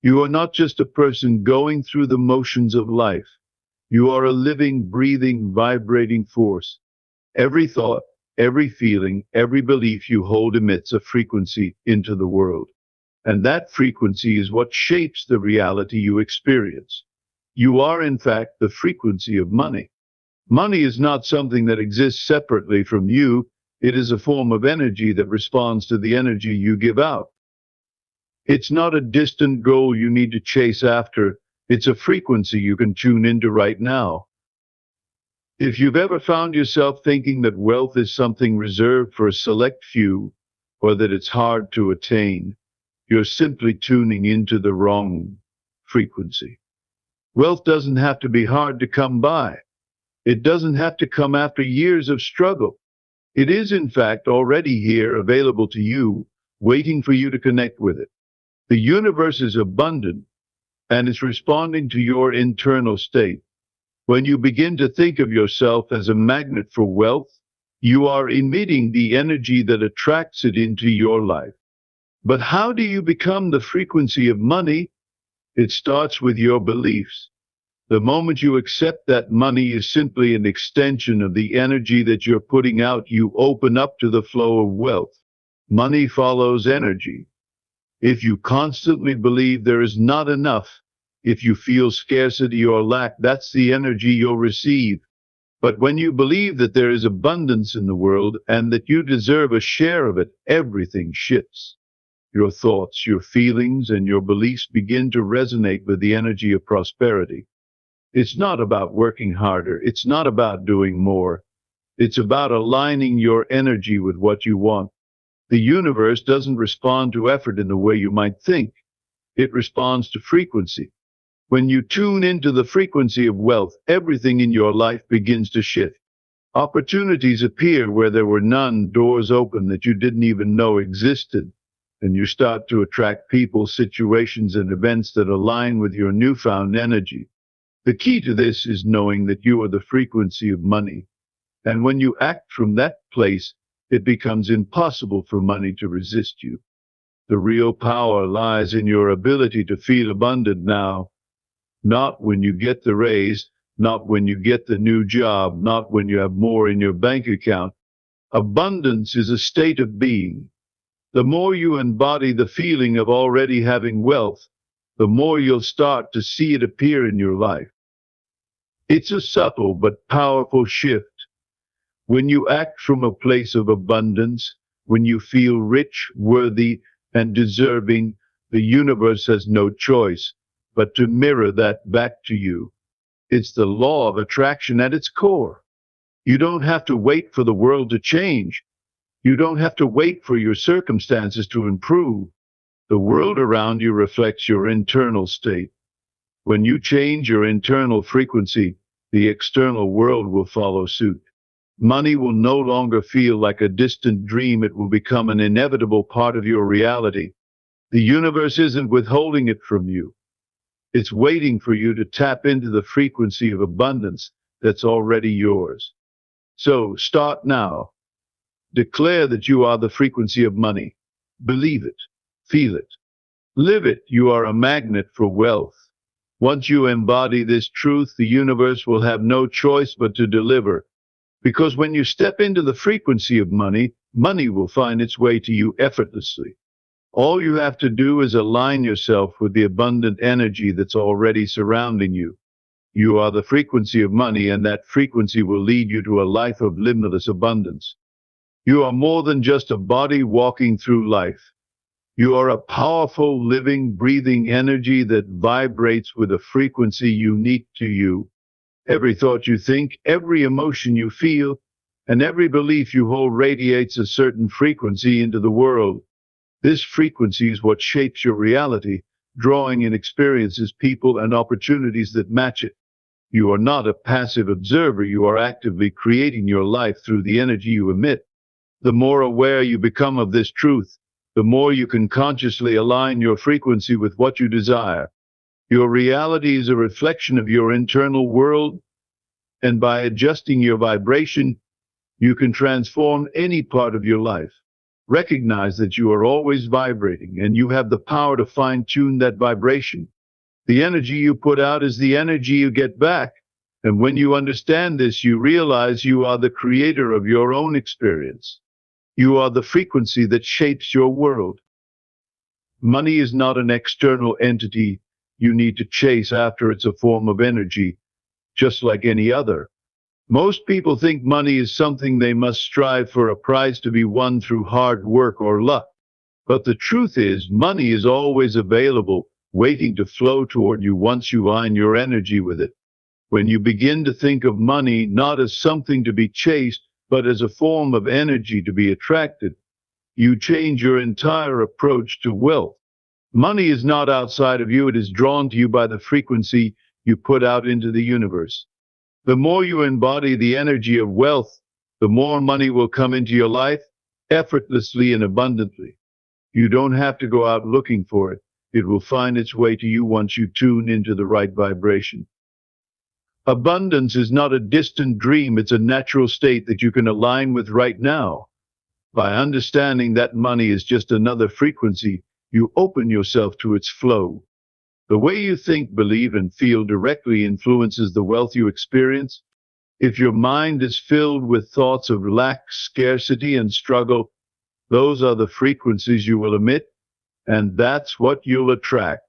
You are not just a person going through the motions of life. You are a living, breathing, vibrating force. Every thought, every feeling, every belief you hold emits a frequency into the world. And that frequency is what shapes the reality you experience. You are, in fact, the frequency of money. Money is not something that exists separately from you. It is a form of energy that responds to the energy you give out. It's not a distant goal you need to chase after. It's a frequency you can tune into right now. If you've ever found yourself thinking that wealth is something reserved for a select few, or that it's hard to attain, you're simply tuning into the wrong frequency. Wealth doesn't have to be hard to come by. It doesn't have to come after years of struggle. It is, in fact, already here, available to you, waiting for you to connect with it. The universe is abundant, and it's responding to your internal state. When you begin to think of yourself as a magnet for wealth, you are emitting the energy that attracts it into your life. But how do you become the frequency of money? It starts with your beliefs. The moment you accept that money is simply an extension of the energy that you're putting out, you open up to the flow of wealth. Money follows energy. If you constantly believe there is not enough, if you feel scarcity or lack, that's the energy you'll receive. But when you believe that there is abundance in the world and that you deserve a share of it, everything shifts. Your thoughts, your feelings, and your beliefs begin to resonate with the energy of prosperity. It's not about working harder. It's not about doing more. It's about aligning your energy with what you want. The universe doesn't respond to effort in the way you might think. It responds to frequency. When you tune into the frequency of wealth, everything in your life begins to shift. Opportunities appear where there were none, doors open that you didn't even know existed, and you start to attract people, situations, and events that align with your newfound energy. The key to this is knowing that you are the frequency of money. And when you act from that place, it becomes impossible for money to resist you. The real power lies in your ability to feel abundant now, not when you get the raise, not when you get the new job, not when you have more in your bank account. Abundance is a state of being. The more you embody the feeling of already having wealth, the more you'll start to see it appear in your life. It's a subtle but powerful shift. When you act from a place of abundance, when you feel rich, worthy, and deserving, the universe has no choice but to mirror that back to you. It's the law of attraction at its core. You don't have to wait for the world to change. You don't have to wait for your circumstances to improve. The world around you reflects your internal state. When you change your internal frequency, the external world will follow suit. Money will no longer feel like a distant dream. It will become an inevitable part of your reality. The universe isn't withholding it from you. It's waiting for you to tap into the frequency of abundance that's already yours. So start now. Declare that you are the frequency of money. Believe it. Feel it. Live it. You are a magnet for wealth. Once you embody this truth, the universe will have no choice but to deliver. Because when you step into the frequency of money, money will find its way to you effortlessly. All you have to do is align yourself with the abundant energy that's already surrounding you. You are the frequency of money, and that frequency will lead you to a life of limitless abundance. You are more than just a body walking through life. You are a powerful, living, breathing energy that vibrates with a frequency unique to you. Every thought you think, every emotion you feel, and every belief you hold radiates a certain frequency into the world. This frequency is what shapes your reality, drawing in experiences, people, and opportunities that match it. You are not a passive observer. You are actively creating your life through the energy you emit. The more aware you become of this truth, the more you can consciously align your frequency with what you desire. Your reality is a reflection of your internal world, and by adjusting your vibration, you can transform any part of your life. Recognize that you are always vibrating and you have the power to fine-tune that vibration. The energy you put out is the energy you get back. And when you understand this, you realize you are the creator of your own experience. You are the frequency that shapes your world. Money is not an external entity you need to chase after. It's a form of energy, just like any other. Most people think money is something they must strive for, a prize to be won through hard work or luck. But the truth is, money is always available, waiting to flow toward you once you align your energy with it. When you begin to think of money not as something to be chased, but as a form of energy to be attracted, you change your entire approach to wealth. Money is not outside of you, it is drawn to you by the frequency you put out into the universe. The more you embody the energy of wealth, the more money will come into your life, effortlessly and abundantly. You don't have to go out looking for it. It will find its way to you once you tune into the right vibration. Abundance is not a distant dream, it's a natural state that you can align with right now. By understanding that money is just another frequency, you open yourself to its flow. The way you think, believe, and feel directly influences the wealth you experience. If your mind is filled with thoughts of lack, scarcity, and struggle, those are the frequencies you will emit, and that's what you'll attract.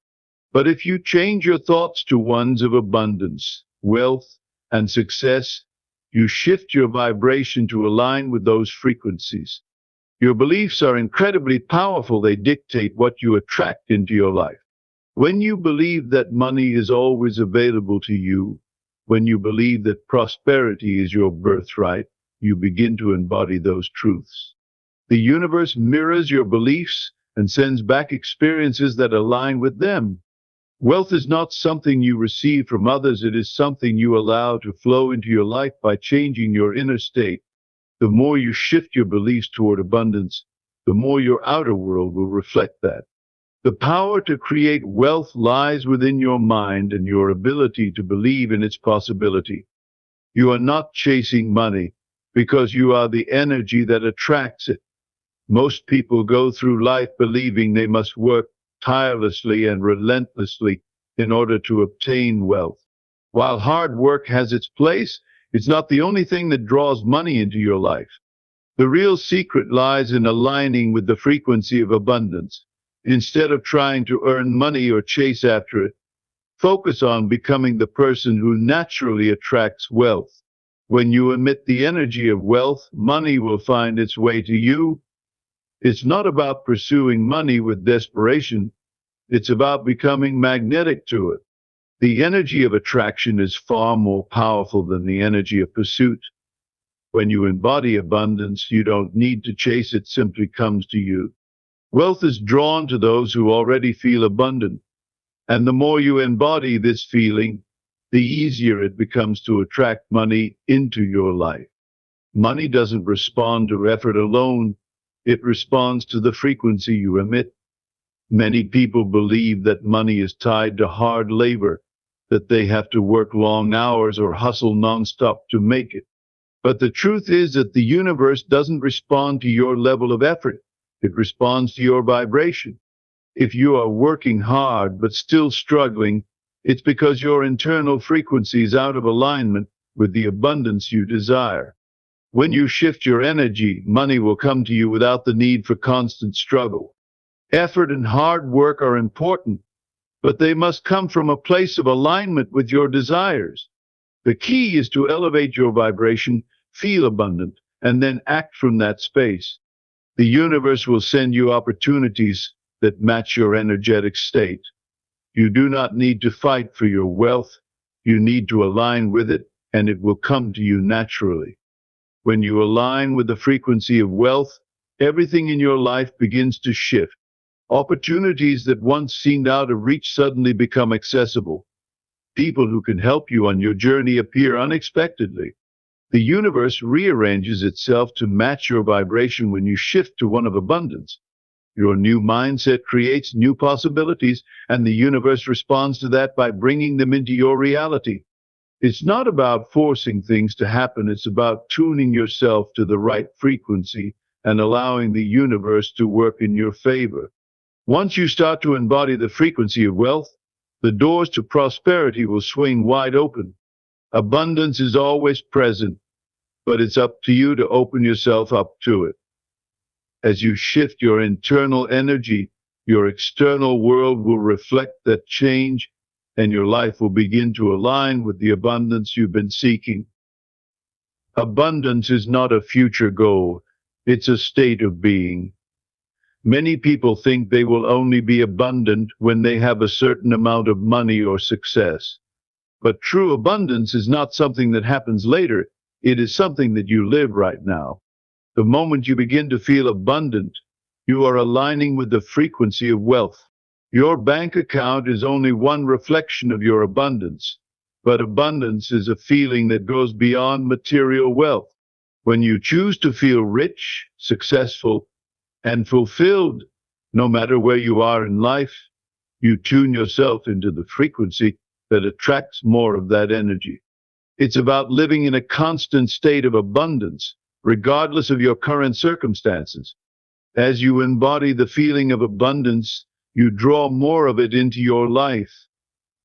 But if you change your thoughts to ones of abundance, wealth, and success, you shift your vibration to align with those frequencies. Your beliefs are incredibly powerful. They dictate what you attract into your life. When you believe that money is always available to you, when you believe that prosperity is your birthright, you begin to embody those truths. The universe mirrors your beliefs and sends back experiences that align with them. Wealth is not something you receive from others, it is something you allow to flow into your life by changing your inner state. The more you shift your beliefs toward abundance, the more your outer world will reflect that. The power to create wealth lies within your mind and your ability to believe in its possibility. You are not chasing money because you are the energy that attracts it. Most people go through life believing they must work tirelessly and relentlessly in order to obtain wealth. While hard work has its place, it's not the only thing that draws money into your life. The real secret lies in aligning with the frequency of abundance. Instead of trying to earn money or chase after it, focus on becoming the person who naturally attracts wealth. When you emit the energy of wealth, money will find its way to you. It's not about pursuing money with desperation. It's about becoming magnetic to it. The energy of attraction is far more powerful than the energy of pursuit. When you embody abundance, you don't need to chase it, simply comes to you. Wealth is drawn to those who already feel abundant. And the more you embody this feeling, the easier it becomes to attract money into your life. Money doesn't respond to effort alone. It responds to the frequency you emit. Many people believe that money is tied to hard labor, that they have to work long hours or hustle nonstop to make it. But the truth is that the universe doesn't respond to your level of effort. It responds to your vibration. If you are working hard but still struggling, it's because your internal frequency is out of alignment with the abundance you desire. When you shift your energy, money will come to you without the need for constant struggle. Effort and hard work are important, but they must come from a place of alignment with your desires. The key is to elevate your vibration, feel abundant, and then act from that space. The universe will send you opportunities that match your energetic state. You do not need to fight for your wealth. You need to align with it, and it will come to you naturally. When you align with the frequency of wealth, everything in your life begins to shift. Opportunities that once seemed out of reach suddenly become accessible. People who can help you on your journey appear unexpectedly. The universe rearranges itself to match your vibration when you shift to one of abundance. Your new mindset creates new possibilities, and the universe responds to that by bringing them into your reality. It's not about forcing things to happen, it's about tuning yourself to the right frequency and allowing the universe to work in your favor. Once you start to embody the frequency of wealth, the doors to prosperity will swing wide open. Abundance is always present, but it's up to you to open yourself up to it. As you shift your internal energy, your external world will reflect that change, and your life will begin to align with the abundance you've been seeking. Abundance is not a future goal, it's a state of being. Many people think they will only be abundant when they have a certain amount of money or success. But true abundance is not something that happens later, it is something that you live right now. The moment you begin to feel abundant, you are aligning with the frequency of wealth. Your bank account is only one reflection of your abundance, but abundance is a feeling that goes beyond material wealth. When you choose to feel rich, successful, and fulfilled, no matter where you are in life, you tune yourself into the frequency that attracts more of that energy. It's about living in a constant state of abundance, regardless of your current circumstances. As you embody the feeling of abundance, you draw more of it into your life.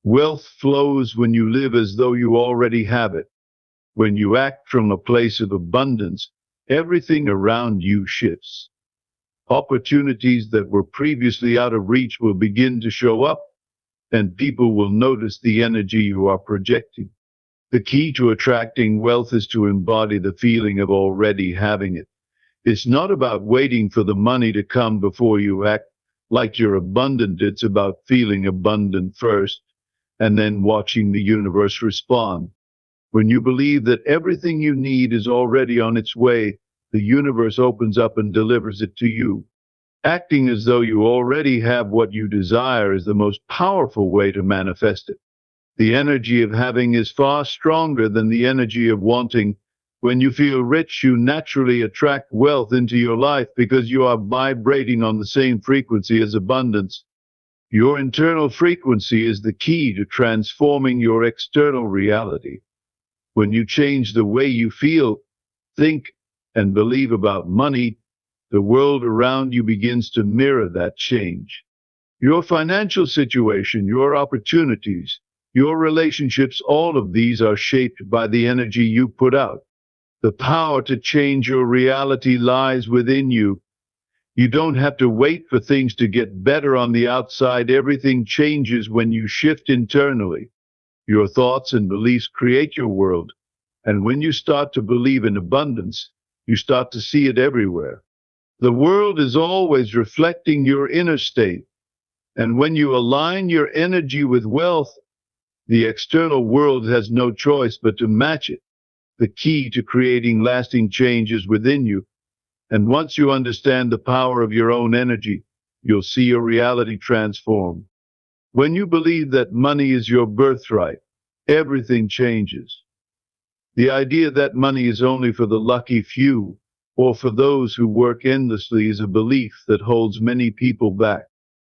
Wealth flows when you live as though you already have it. When you act from a place of abundance, everything around you shifts. Opportunities that were previously out of reach will begin to show up, and people will notice the energy you are projecting. The key to attracting wealth is to embody the feeling of already having it. It's not about waiting for the money to come before you act like you're abundant. It's about feeling abundant first, and then watching the universe respond. When you believe that everything you need is already on its way, the universe opens up and delivers it to you. Acting as though you already have what you desire is the most powerful way to manifest it. The energy of having is far stronger than the energy of wanting. When you feel rich, you naturally attract wealth into your life because you are vibrating on the same frequency as abundance. Your internal frequency is the key to transforming your external reality. When you change the way you feel, think, and believe about money, the world around you begins to mirror that change. Your financial situation, your opportunities, your relationships, all of these are shaped by the energy you put out. The power to change your reality lies within you. You don't have to wait for things to get better on the outside. Everything changes when you shift internally. Your thoughts and beliefs create your world, and when you start to believe in abundance, you start to see it everywhere. The world is always reflecting your inner state, and when you align your energy with wealth, the external world has no choice but to match it. The key to creating lasting change is within you, and once you understand the power of your own energy, you'll see your reality transform. When you believe that money is your birthright, everything changes. The idea that money is only for the lucky few or for those who work endlessly is a belief that holds many people back.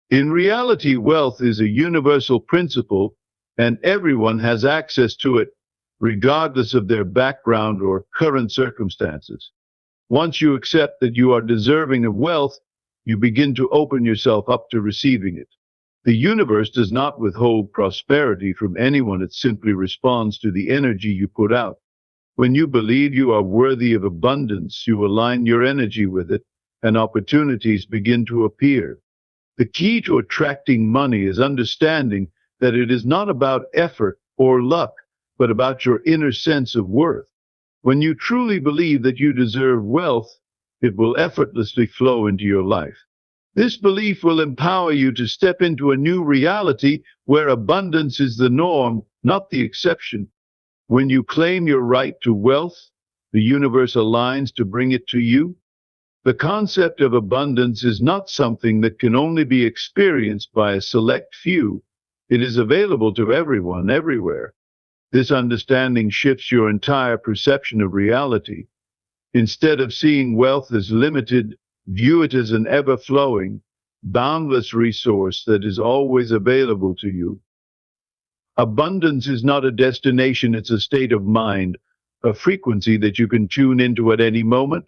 In reality, wealth is a universal principle, and everyone has access to it, regardless of their background or current circumstances. Once you accept that you are deserving of wealth, you begin to open yourself up to receiving it. The universe does not withhold prosperity from anyone, it simply responds to the energy you put out. When you believe you are worthy of abundance, you align your energy with it, and opportunities begin to appear. The key to attracting money is understanding that it is not about effort or luck, but about your inner sense of worth. When you truly believe that you deserve wealth, it will effortlessly flow into your life. This belief will empower you to step into a new reality where abundance is the norm, not the exception. When you claim your right to wealth, the universe aligns to bring it to you. The concept of abundance is not something that can only be experienced by a select few. It is available to everyone, everywhere. This understanding shifts your entire perception of reality. Instead of seeing wealth as limited, view it as an ever-flowing, boundless resource that is always available to you. Abundance is not a destination, it's a state of mind, a frequency that you can tune into at any moment.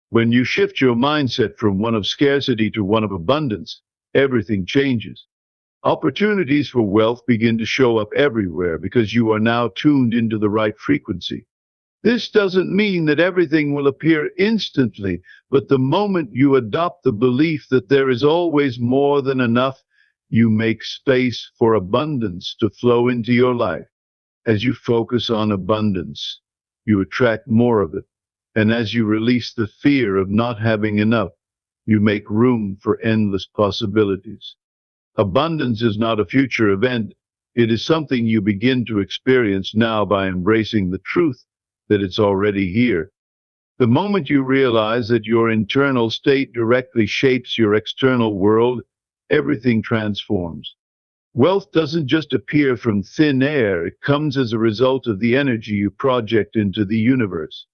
When you shift your mindset from one of scarcity to one of abundance, everything changes. Opportunities for wealth begin to show up everywhere because you are now tuned into the right frequency. This doesn't mean that everything will appear instantly, but the moment you adopt the belief that there is always more than enough, you make space for abundance to flow into your life. As you focus on abundance, you attract more of it. And as you release the fear of not having enough, you make room for endless possibilities. Abundance is not a future event. It is something you begin to experience now by embracing the truth that it's already here. The moment you realize that your internal state directly shapes your external world, everything transforms. Wealth doesn't just appear from thin air, it comes as a result of the energy you project into the universe.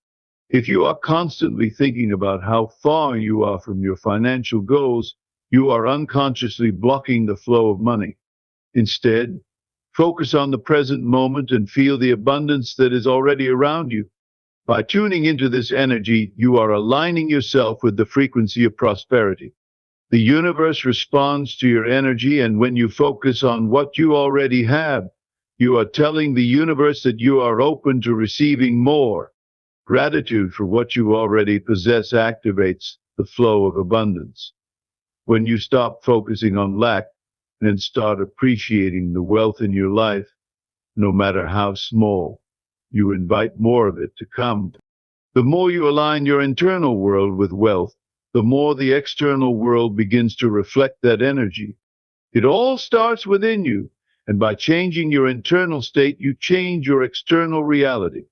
If you are constantly thinking about how far you are from your financial goals, you are unconsciously blocking the flow of money. Instead, focus on the present moment and feel the abundance that is already around you. By tuning into this energy, you are aligning yourself with the frequency of prosperity. The universe responds to your energy, and when you focus on what you already have, you are telling the universe that you are open to receiving more. Gratitude for what you already possess activates the flow of abundance. When you stop focusing on lack and start appreciating the wealth in your life, no matter how small, you invite more of it to come. The more you align your internal world with wealth, the more the external world begins to reflect that energy. It all starts within you, and by changing your internal state, you change your external reality.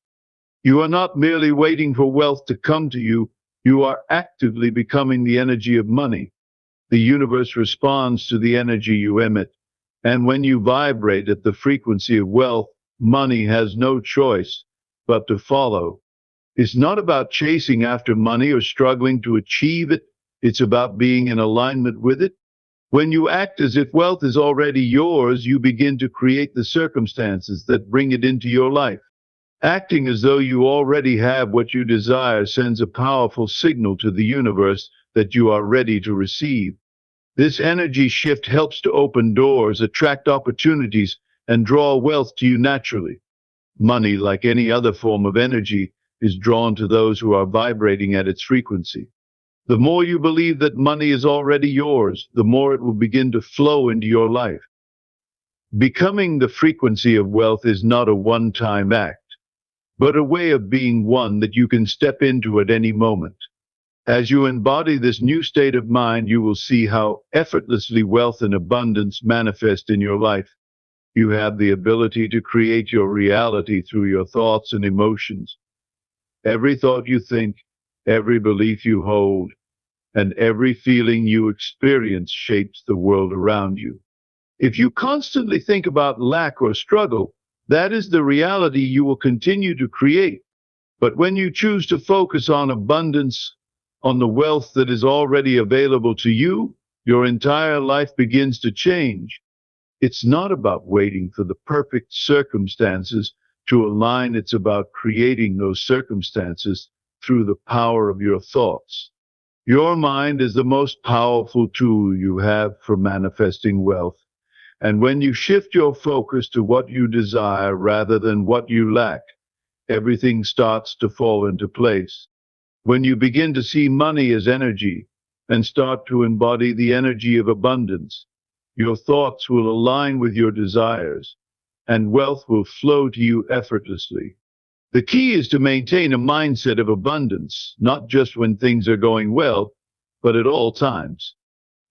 You are not merely waiting for wealth to come to you, you are actively becoming the energy of money. The universe responds to the energy you emit, and when you vibrate at the frequency of wealth, money has no choice but to follow. It's not about chasing after money or struggling to achieve it. It's about being in alignment with it. When you act as if wealth is already yours, you begin to create the circumstances that bring it into your life. Acting as though you already have what you desire sends a powerful signal to the universe that you are ready to receive. This energy shift helps to open doors, attract opportunities, and draw wealth to you naturally. Money, like any other form of energy, is drawn to those who are vibrating at its frequency. The more you believe that money is already yours, the more it will begin to flow into your life. Becoming the frequency of wealth is not a one-time act, but a way of being one that you can step into at any moment. As you embody this new state of mind, you will see how effortlessly wealth and abundance manifest in your life. You have the ability to create your reality through your thoughts and emotions. Every thought you think, every belief you hold, and every feeling you experience shapes the world around you. If you constantly think about lack or struggle, that is the reality you will continue to create. But when you choose to focus on abundance, on the wealth that is already available to you, your entire life begins to change. It's not about waiting for the perfect circumstances to align. It's about creating those circumstances through the power of your thoughts. Your mind is the most powerful tool you have for manifesting wealth. And when you shift your focus to what you desire rather than what you lack, everything starts to fall into place. When you begin to see money as energy and start to embody the energy of abundance, your thoughts will align with your desires, and wealth will flow to you effortlessly. The key is to maintain a mindset of abundance, not just when things are going well, but at all times.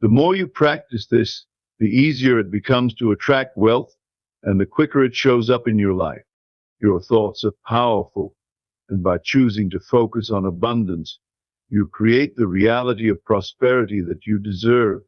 The more you practice this, the easier it becomes to attract wealth, and the quicker it shows up in your life. Your thoughts are powerful, and by choosing to focus on abundance, you create the reality of prosperity that you deserve.